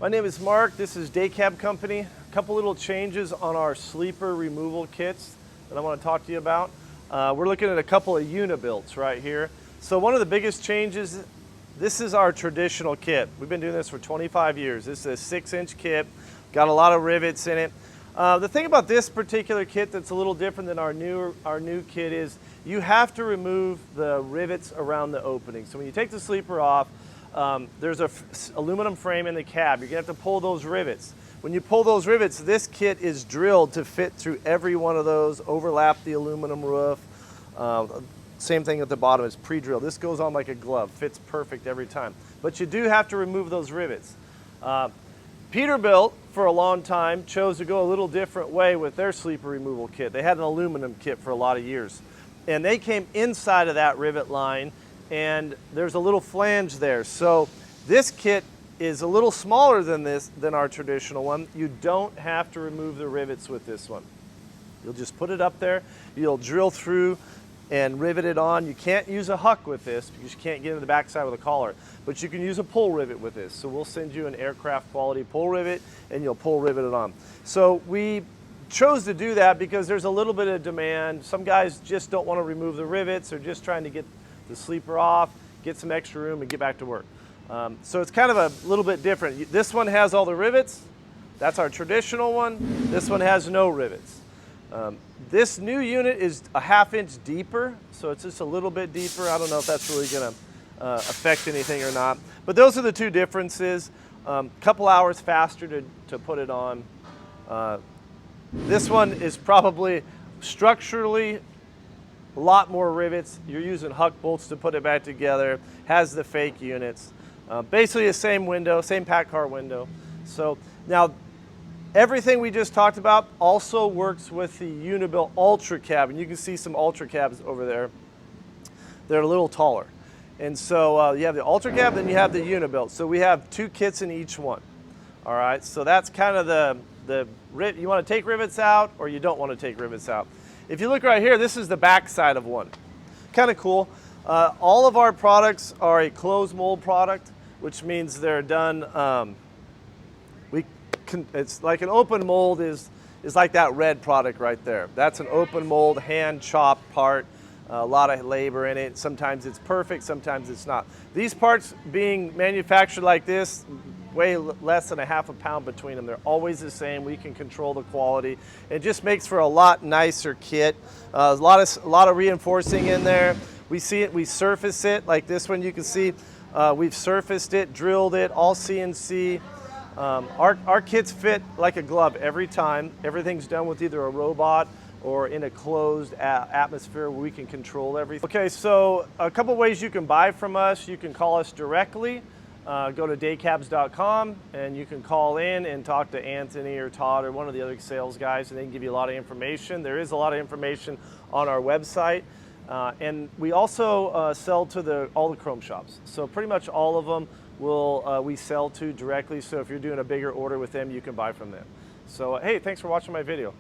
My name is Mark. This is Daycab Company. A couple little changes on our sleeper removal kits that I want to talk to you about. We're looking at a couple of Unibilts right here. So one of the biggest changes, this is our traditional kit. We've been doing this for 25 years. This is a 6-inch kit, got a lot of rivets in it. The thing about this particular kit that's a little different than our new kit is you have to remove the rivets around the opening. So when you take the sleeper off, there's a aluminum frame in the cab. You're gonna have to pull those rivets. When you pull those rivets, this kit is drilled to fit through every one of those, overlap the aluminum roof. Same thing at the bottom, is pre-drilled. This goes on like a glove, fits perfect every time. But you do have to remove those rivets. Peterbilt, for a long time, chose to go a little different way with their sleeper removal kit. They had an aluminum kit for a lot of years. And they came inside of that rivet line, and there's a little flange there. So this kit is a little smaller than our traditional one. You don't have to remove the rivets with this one. You'll just put it up there, you'll drill through and rivet it on. You can't use a huck with this because you can't get into the backside with a collar, but you can use a pull rivet with this. So we'll send you an aircraft quality pull rivet and you'll pull rivet it on. So we chose to do that because there's a little bit of demand. Some guys just don't want to remove the rivets. They're just trying to get the sleeper off, get some extra room and get back to work. So it's kind of a little bit different. This one has all the rivets. That's our traditional one. This one has no rivets. This new unit is a 1/2 inch deeper, so it's just a little bit deeper. I don't know if that's really gonna affect anything or not. But those are the two differences. Couple hours faster to put it on. This one is probably structurally a lot more rivets. You're using huck bolts to put it back together. Has the fake units. Basically the same window, same pack car window. So now everything we just talked about also works with the Unibilt Ultra Cab, and you can see some Ultra Cabs over there. They're a little taller. And so you have the Ultra Cab, then you have the Unibilt. So we have 2 kits in each one. All right, so that's kind of you want to take rivets out or you don't want to take rivets out. If you look right here, this is the back side of one. Kind of cool. All of our products are a closed mold product, which means they're done, it's like an open mold is like that red product right there. That's an open mold, hand chopped part, a lot of labor in it. Sometimes it's perfect, sometimes it's not. These parts being manufactured like this, way less than a 1/2 pound between them. They're always the same. We can control the quality. It just makes for a lot nicer kit. A lot of reinforcing in there. We see it, we surface it, like this one you can see. We've surfaced it, drilled it, all CNC. Our kits fit like a glove every time. Everything's done with either a robot or in a closed atmosphere where we can control everything. Okay, so a couple ways you can buy from us. You can call us directly. Go to daycabs.com and you can call in and talk to Anthony or Todd or one of the other sales guys, and they can give you a lot of information. There is a lot of information on our website. And we also sell to all the chrome shops. So pretty much all of them we sell to directly. So if you're doing a bigger order with them, you can buy from them. So hey, thanks for watching my video.